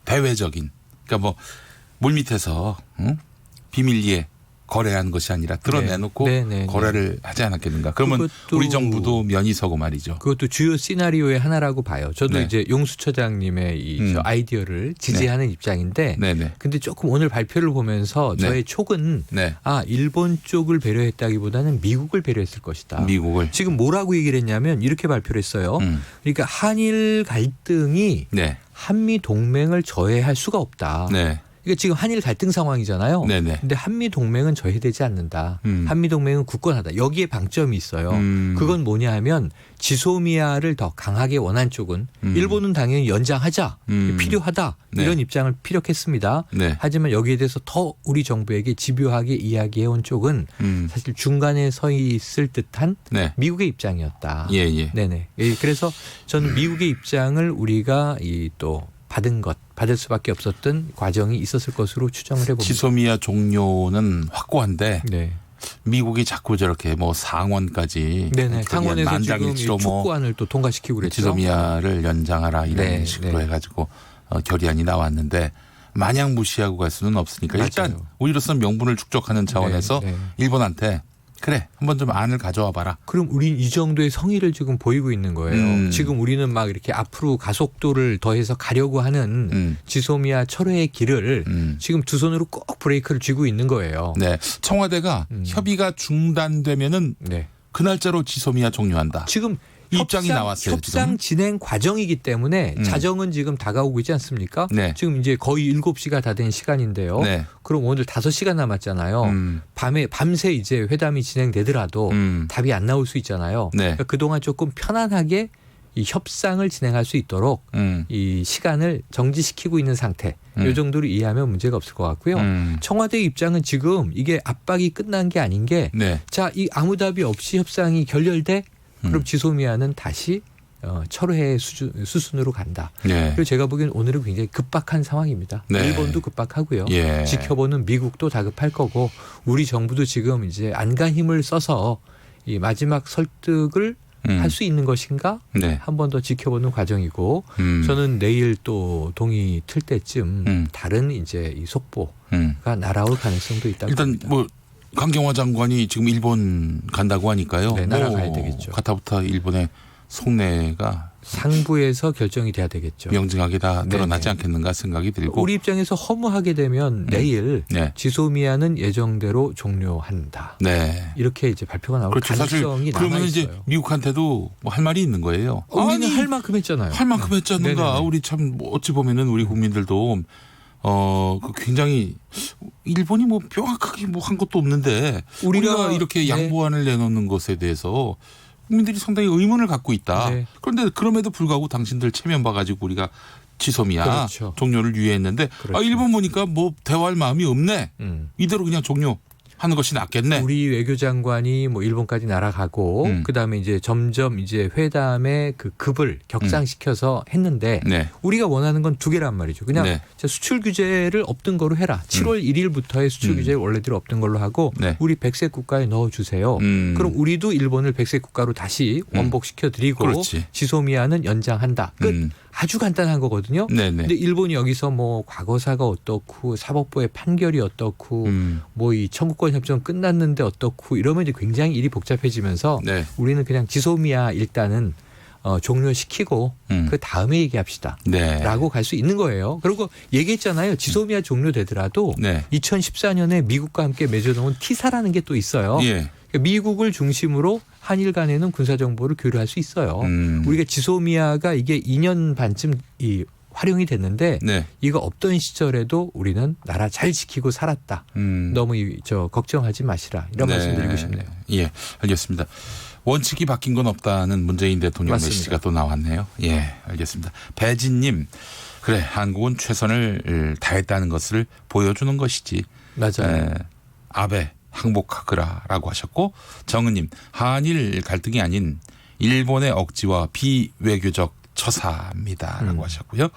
대외적인 그러니까 뭐 물밑에서 비밀리에 거래한 것이 아니라 드러내놓고 네. 거래를 하지 않았겠는가. 그러면 우리 정부도 면이 서고 말이죠. 그것도 주요 시나리오의 하나라고 봐요. 저도 네. 이제 용수처장님의 저 아이디어를 지지하는 입장인데 네네. 근데 조금 오늘 발표를 보면서 네. 저의 촉은 네. 일본 쪽을 배려했다기보다는 미국을 배려했을 것이다. 미국을. 지금 뭐라고 얘기를 했냐면 이렇게 발표를 했어요. 그러니까 한일 갈등이 네. 한미 동맹을 저해할 수가 없다. 네. 그러니까 지금 한일 갈등 상황이잖아요. 네네. 근데 한미 동맹은 저해되지 않는다. 한미 동맹은 굳건하다. 여기에 방점이 있어요. 그건 뭐냐 하면 지소미아를 더 강하게 원한 쪽은 일본은 당연히 연장하자. 필요하다. 네. 이런 입장을 피력했습니다. 네. 하지만 여기에 대해서 더 우리 정부에게 집요하게 이야기해온 쪽은 사실 중간에 서 있을 듯한 네. 미국의 입장이었다. 예. 네네. 그래서 저는 미국의 입장을 우리가 또 받을 수밖에 없었던 과정이 있었을 것으로 추정을 해봅니다. 지소미아 종료는 확고한데 네. 미국이 자꾸 저렇게 뭐 상원까지 네네. 상원에서 지금 이 만장일치로 뭐 촉구안을 또 통과시키고 그랬죠. 지소미아를 연장하라 이런 네, 식으로 네. 해가지고 결의안이 나왔는데 마냥 무시하고 갈 수는 없으니까 일단 맞아요. 우리로서 명분을 축적하는 차원에서 네. 일본한테 그래 한번 좀 안을 가져와 봐라. 그럼 우린 이 정도의 성의를 지금 보이고 있는 거예요. 지금 우리는 막 이렇게 앞으로 가속도를 더해서 가려고 하는 지소미아 철회의 길을 지금 두 손으로 꼭 브레이크를 쥐고 있는 거예요. 네, 청와대가 협의가 중단되면은 네. 그 날짜로 지소미아 종료한다. 지금 입장이 나왔어요. 협상 지금. 진행 과정이기 때문에 자정은 지금 다가오고 있지 않습니까? 네. 지금 이제 거의 7시가 다 된 시간인데요. 네. 그럼 오늘 5시간 남았잖아요. 밤새 이제 회담이 진행되더라도 답이 안 나올 수 있잖아요. 네. 그러니까 그동안 조금 편안하게 이 협상을 진행할 수 있도록 이 시간을 정지시키고 있는 상태. 이 정도로 이해하면 문제가 없을 것 같고요. 청와대 입장은 지금 이게 압박이 끝난 게 아닌 게 네. 자, 이 아무 답이 없이 협상이 결렬돼 그럼 지소미아는 다시 철회 수순으로 간다. 네. 그리고 제가 보기엔 오늘은 굉장히 급박한 상황입니다. 네. 일본도 급박하고요. 예. 지켜보는 미국도 다급할 거고 우리 정부도 지금 이제 안간 힘을 써서 이 마지막 설득을 할 수 있는 것인가 네. 한 번 더 지켜보는 과정이고 저는 내일 또 동이 틀 때쯤 다른 이제 이 속보가 날아올 가능성도 있다고 일단 봅니다. 뭐 강경화 장관이 지금 일본 간다고 하니까요. 네, 날아가야 되겠죠. 가타부터 일본에 속내가 상부에서 결정이 돼야 되겠죠. 명징하게 다 드러나지 네네. 않겠는가 생각이 들고. 우리 입장에서 허무하게 되면 내일 네. 지소미아는 예정대로 종료한다. 네. 이렇게 이제 발표가 나올 그렇죠. 사실 가능성이 그러면 남아 이제 있어요. 미국한테도 뭐 할 말이 있는 거예요. 우리는 아니, 할 만큼 했잖아요. 할 만큼 했지 않는가. 네네네. 우리 참 어찌 보면은 우리 국민들도 그 굉장히 일본이 뭐 명확하게 뭐 한 것도 없는데 우리가 이렇게 네. 양보안을 내놓는 것에 대해서 국민들이 상당히 의문을 갖고 있다. 네. 그런데 그럼에도 불구하고 당신들 체면 봐가지고 우리가 지소미아 그렇죠. 종료를 유예했는데 그렇죠. 일본 보니까 뭐 대화할 마음이 없네. 이대로 그냥 종료하는 것이 낫겠네. 우리 외교장관이 뭐 일본까지 날아가고 그다음에 이제 점점 이제 회담의 그 급을 격상시켜서 했는데 네. 우리가 원하는 건 두 개란 말이죠. 그냥 네. 수출 규제를 없던 거로 해라. 7월 1일부터의 수출 규제를 원래대로 없던 걸로 하고 네. 우리 백색 국가에 넣어 주세요. 그럼 우리도 일본을 백색 국가로 다시 원복시켜 드리고 그렇지. 지소미아는 연장한다. 끝. 아주 간단한 거거든요. 네네. 근데 일본이 여기서 뭐 과거사가 어떻고 사법부의 판결이 어떻고 뭐 이 청구권 협정 끝났는데 어떻고 이러면 이제 굉장히 일이 복잡해지면서 네. 우리는 그냥 지소미아 일단은 종료시키고 그 다음에 얘기합시다. 네. 라고 갈 수 있는 거예요. 그리고 얘기했잖아요. 지소미아 종료되더라도 네. 2014년에 미국과 함께 맺어놓은 티사라는 게 또 있어요. 예. 그러니까 미국을 중심으로 한일 간에는 군사정보를 교류할 수 있어요. 우리가 지소미아가 이게 2년 반쯤 활용이 됐는데 네. 이거 없던 시절에도 우리는 나라 잘 지키고 살았다. 너무 걱정하지 마시라. 이런 네. 말씀드리고 싶네요. 예, 알겠습니다. 원칙이 바뀐 건 없다는 문재인 대통령 맞습니다. 메시지가 또 나왔네요. 예, 알겠습니다. 배진님, 그래 한국은 최선을 다했다는 것을 보여주는 것이지. 맞아요. 아베 항복하거라라고 하셨고 정은님 한일 갈등이 아닌 일본의 억지와 비외교적 처사입니다라고 하셨고요.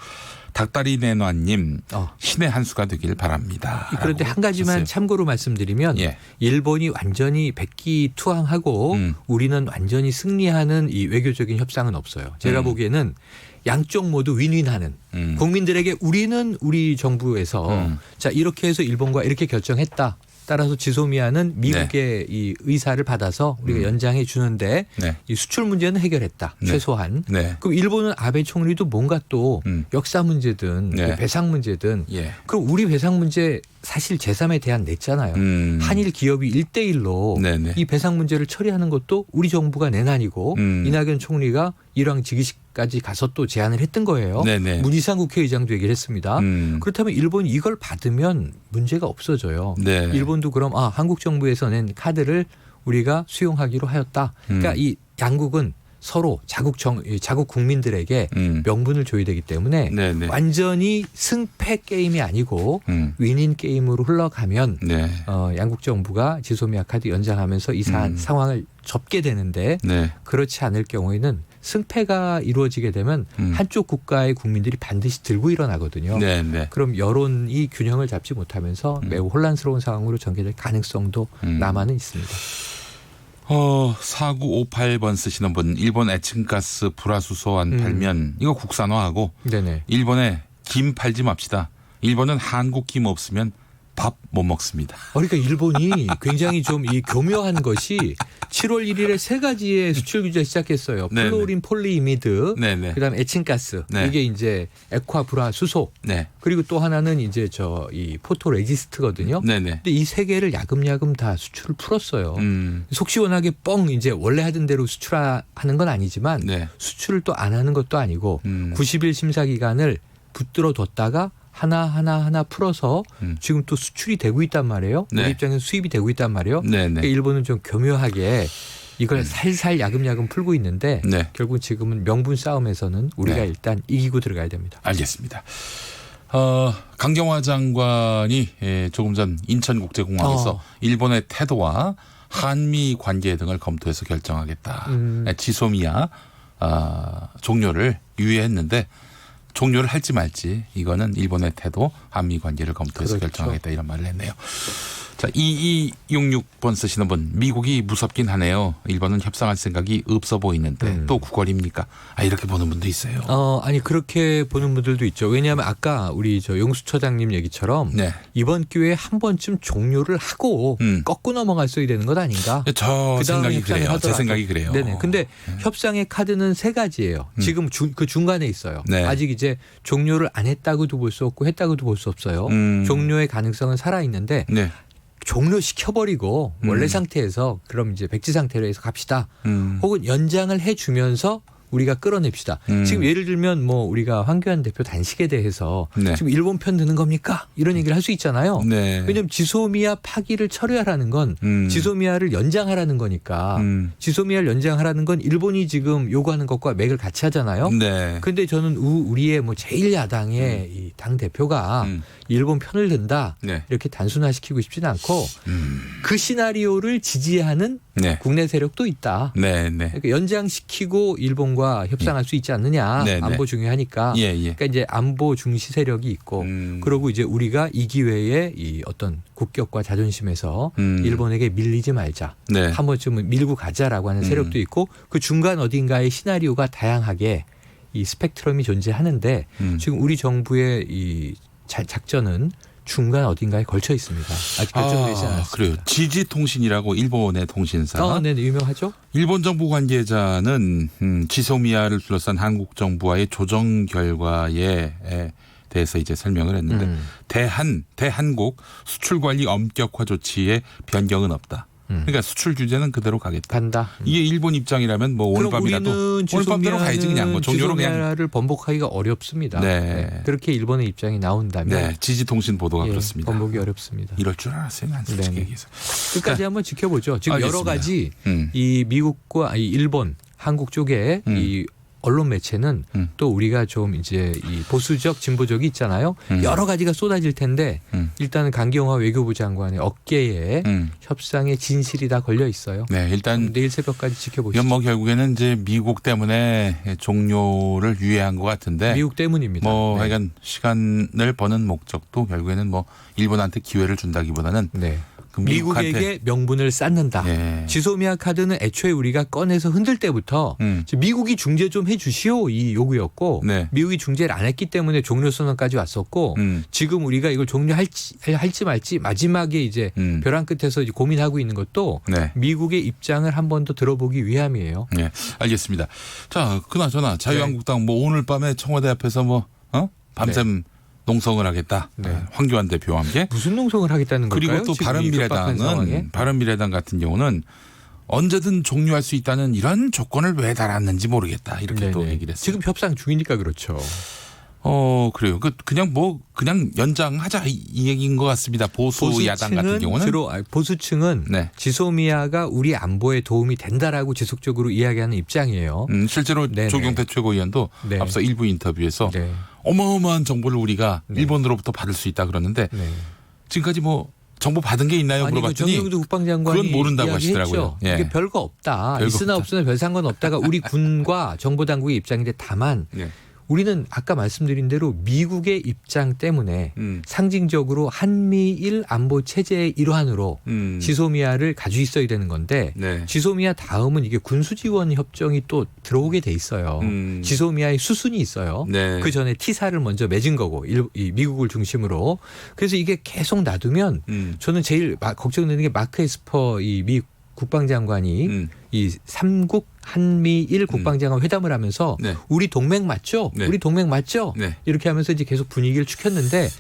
닭다리 내놔님 신의 한 수가 되길 바랍니다. 그런데 한 가지만 하셨어요. 참고로 말씀드리면 예. 일본이 완전히 백기투항하고 우리는 완전히 승리하는 이 외교적인 협상은 없어요. 제가 보기에는 양쪽 모두 윈윈하는 국민들에게 우리는 우리 정부에서 자 이렇게 해서 일본과 이렇게 결정했다. 따라서 지소미아는 미국의 이 의사를 받아서 우리가 연장해 주는데 네. 이 수출 문제는 해결했다. 네. 최소한. 네. 그럼 일본은 아베 총리도 뭔가 또 역사 문제든 네. 배상 문제든 예. 그럼 우리 배상 문제 사실 제3의 대안 냈잖아요. 한일 기업이 1대1로 네네. 이 배상 문제를 처리하는 것도 우리 정부가 내난이고 이낙연 총리가 일왕 즉위식까지 가서 또 제안을 했던 거예요. 네네. 문희상 국회의장도 얘기를 했습니다. 그렇다면 일본이 이걸 받으면 문제가 없어져요. 네. 일본도 그럼 한국 정부에서 낸 카드를 우리가 수용하기로 하였다. 그러니까 이 양국은 서로 자국 국민들에게 명분을 줘야 되기 때문에 네네. 완전히 승패 게임이 아니고 윈인 게임으로 흘러가면 네. 양국 정부가 지소미아 카드 연장하면서 이 상황을 접게 되는데 네. 그렇지 않을 경우에는 승패가 이루어지게 되면 한쪽 국가의 국민들이 반드시 들고 일어나거든요. 네. 네. 그럼 여론이 균형을 잡지 못하면서 매우 혼란스러운 상황으로 전개될 가능성도 남아는 있습니다. 4958번 쓰시는 분 일본 에칭가스 불화수소안 팔면 이거 국산화하고 네네. 일본에 김 팔지 맙시다. 일본은 한국 김 없으면 밥 못 먹습니다. 그러니까 일본이 굉장히 좀 이 교묘한 것이 7월 1일에 세 가지의 수출 규제 시작했어요. 네네. 플로린 폴리이미드, 네네. 그다음에 에칭가스, 네. 이게 이제 액화 불화 수소, 네. 그리고 또 하나는 이제 이 포토 레지스트거든요. 네네. 근데 이 세 개를 야금야금 다 수출을 풀었어요. 속 시원하게 뻥 이제 원래 하던 대로 수출하는 건 아니지만 네. 수출을 또 안 하는 것도 아니고 90일 심사 기간을 붙들어 뒀다가 하나 풀어서 지금 또 수출이 되고 있단 말이에요. 네. 우리 입장에서 수입이 되고 있단 말이에요. 네네. 그러니까 일본은 좀 교묘하게 이걸 살살 야금야금 풀고 있는데 네. 결국 지금은 명분 싸움에서는 우리가 네. 일단 이기고 들어가야 됩니다. 알겠습니다. 강경화 장관이 조금 전 인천국제공항에서 일본의 태도와 한미 관계 등을 검토해서 결정하겠다. 지소미아 종료를 유예했는데 종료를 할지 말지 이거는 일본의 태도 한미 관계를 검토해서 그렇죠. 결정하겠다 이런 말을 했네요. 자, 2266번 쓰시는 분 미국이 무섭긴 하네요. 일본은 협상할 생각이 없어 보이는데 또 구걸입니까? 이렇게 보는 분도 있어요. 아니 그렇게 보는 분들도 있죠. 왜냐하면 아까 우리 저 용수처장님 얘기처럼 네. 이번 기회에 한 번쯤 종료를 하고 꺾고 넘어갔어야 되는 것 아닌가? 저 그다음에 생각이 그래요. 제 하더라도. 생각이 그래요. 네네. 근데 협상의 카드는 세 가지예요. 지금 그 중간에 있어요. 네. 아직 이제 종료를 안 했다고도 볼 수 없고 했다고도 볼 수 없어요. 종료의 가능성은 살아 있는데 네. 종료시켜버리고 원래 상태에서 그럼 이제 백지 상태로 해서 갑시다. 혹은 연장을 해주면서 우리가 끌어냅시다. 지금 예를 들면 뭐 우리가 황교안 대표 단식에 대해서 네. 지금 일본 편 드는 겁니까? 이런 얘기를 할 수 있잖아요. 네. 왜냐하면 지소미아 파기를 철회하라는 건 지소미아를 연장하라는 거니까 지소미아를 연장하라는 건 일본이 지금 요구하는 것과 맥을 같이 하잖아요. 네. 근데 저는 우리의 뭐 제1야당의 이 당 대표가 일본 편을 든다 네. 이렇게 단순화시키고 싶지는 않고 그 시나리오를 지지하는 네. 국내 세력도 있다. 네. 네. 그러니까 연장시키고 일본과 협상할 수 있지 않느냐. 네, 네. 안보 중요하니까. 예, 예. 그러니까 이제 안보 중시 세력이 있고 그리고 이제 우리가 이 기회에 이 어떤 국격과 자존심에서 일본에게 밀리지 말자. 네. 한 번쯤은 밀고 가자라고 하는 세력도 있고 그 중간 어딘가에 시나리오가 다양하게 이 스펙트럼이 존재하는데 지금 우리 정부의 이 작전은 중간 어딘가에 걸쳐 있습니다. 아직 결정되지 않았습니다. 그래요. 지지통신이라고 일본의 통신사. 네, 유명하죠. 일본 정부 관계자는 지소미아를 둘러싼 한국 정부와의 조정 결과에 대해서 이제 설명을 했는데 대한국 수출 관리 엄격화 조치에 변경은 없다. 그러니까 수출 규제는 그대로 가겠다. 간다. 이게 일본 입장이라면 뭐 오늘 밤이라도 오늘 밤대로 가야지 그냥 뭐 종료로 그냥. 지소미아를 번복하기가 어렵습니다. 네. 네. 그렇게 일본의 입장이 나온다면 네, 지지통신 보도가 예, 그렇습니다. 번복이 어렵습니다. 이럴 줄 알았어요. 난 솔직히 네네. 얘기해서. 끝까지 한번 지켜보죠. 지금 알겠습니다. 여러 가지 이 이 미국과 이 일본, 한국 쪽에 이 언론 매체는 또 우리가 좀 이제 이 보수적 진보적이 있잖아요. 여러 가지가 쏟아질 텐데 일단은 강경화 외교부 장관의 어깨에 협상의 진실이 다 걸려 있어요. 네, 일단 내일 새벽까지 지켜보시죠. 이건 뭐 결국에는 이제 미국 때문에 종료를 유예한 것 같은데. 미국 때문입니다. 뭐 네. 하여간 시간을 버는 목적도 결국에는 뭐 일본한테 기회를 준다기보다는 네. 그 미국에게 명분을 쌓는다. 예. 지소미아 카드는 애초에 우리가 꺼내서 흔들 때부터 미국이 중재 좀 해주시오 이 요구였고 네. 미국이 중재를 안 했기 때문에 종료 선언까지 왔었고 지금 우리가 이걸 종료할지 말지 마지막에 이제 벼랑 끝에서 이제 고민하고 있는 것도 네. 미국의 입장을 한 번 더 들어보기 위함이에요. 네, 알겠습니다. 자, 그나저나 자유한국당 뭐 오늘 밤에 청와대 앞에서 뭐 밤샘 농성을 하겠다. 네. 황교안 대표와 함께. 무슨 농성을 하겠다는 걸까요? 그리고 또 지금 이 급박한 상황에? 바른미래당 같은 경우는 언제든 종료할 수 있다는 이런 조건을 왜 달았는지 모르겠다. 이렇게 또 네네. 얘기를 했어요. 지금 협상 중이니까 그렇죠. 그래요. 그냥 연장하자 이 얘기인 것 같습니다. 보수 야당 같은 경우는 주로 보수층은 네. 지소미아가 우리 안보에 도움이 된다라고 지속적으로 이야기하는 입장이에요. 실제로 네네. 조경태 최고위원도 네. 앞서 일부 인터뷰에서 네. 어마어마한 정보를 우리가 네. 일본으로부터 받을 수 있다 그러는데 네. 지금까지 뭐 정보 받은 게 있나요? 아니, 물어봤더니 정경도 국방장관이 그건 모른다고 이야기했죠. 하시더라고요. 예. 이게 별거 없다. 별거 있으나 없다. 없으나 별 상관 없다가 우리 군과 정보당국의 입장인데 다만 예. 우리는 아까 말씀드린 대로 미국의 입장 때문에 상징적으로 한미일 안보 체제의 일환으로 지소미아를 가지고 있어야 되는 건데 네. 지소미아 다음은 이게 군수지원 협정이 또 들어오게 돼 있어요. 지소미아의 수순이 있어요. 네. 그 전에 T사를 먼저 맺은 거고 이 미국을 중심으로. 그래서 이게 계속 놔두면 저는 제일 걱정되는 게 마크 에스퍼 이 미 국방장관이 이 3국 한미일 국방장관 회담을 하면서 네. 우리 동맹 맞죠? 네. 우리 동맹 맞죠? 네. 이렇게 하면서 이제 계속 분위기를 축혔는데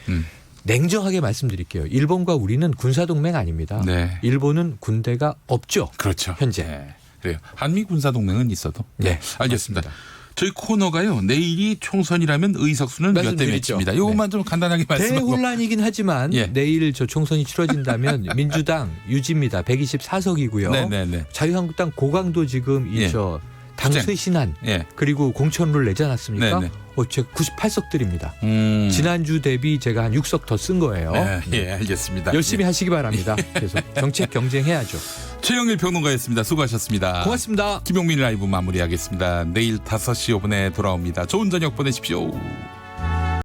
냉정하게 말씀드릴게요. 일본과 우리는 군사 동맹 아닙니다. 네. 일본은 군대가 없죠. 그렇죠. 현재. 네. 그래요. 한미 군사 동맹은 있어도. 네. 알겠습니다. 맞습니다. 저희 코너가요. 내일이 총선이라면 의석수는 몇 대 말씀드리죠. 몇입니다. 이것만 좀 간단하게 말씀하고. 대혼란이긴 하지만 예. 내일 저 총선이 치러진다면 민주당 유지입니다. 124석이고요. 네네네. 자유한국당 고강도 지금 예. 당수의 신안 예. 그리고 공천을 내지 않았습니까? 네네. 제가 98석들입니다. 음. 지난주 대비 제가 한 6석 더 쓴 거예요. 네, 예, 알겠습니다. 열심히 하시기 바랍니다. 계속 정책 경쟁해야죠. 최영일 평론가였습니다. 수고하셨습니다. 고맙습니다. 김용민 라이브 마무리하겠습니다. 내일 5시 5분에 돌아옵니다. 좋은 저녁 보내십시오.